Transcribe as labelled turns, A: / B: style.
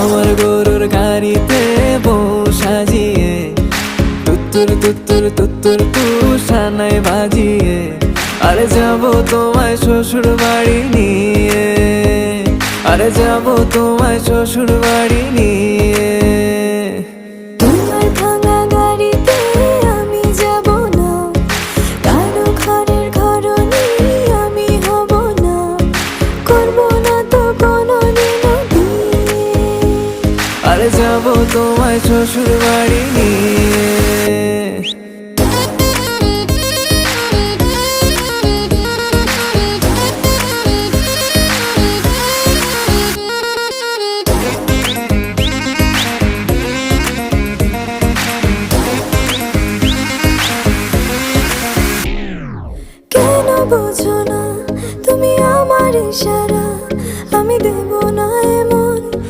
A: আমার গরুর গাড়িতে বউ সাজিয়ে তুত্তুর তুত্তুর তুত্তুর তুষানাই বাজিয়ে আরে যাবো তোমায় শ্বশুর বাড়ি নিয়ে, আরে যাবো তোমায় শ্বশুর বাড়ি নিয়ে।
B: তোমার ভাঙা গাড়িতে আমি যাব না, কারো ঘরের ঘরনি আমি হব না, করব না তো কোনোদিনও বিয়ে।
A: আরে যাবো তোমায় শ্বশুর বাড়ি নিয়ে।
B: কেন বোঝো না তুমি আমার ইশারা?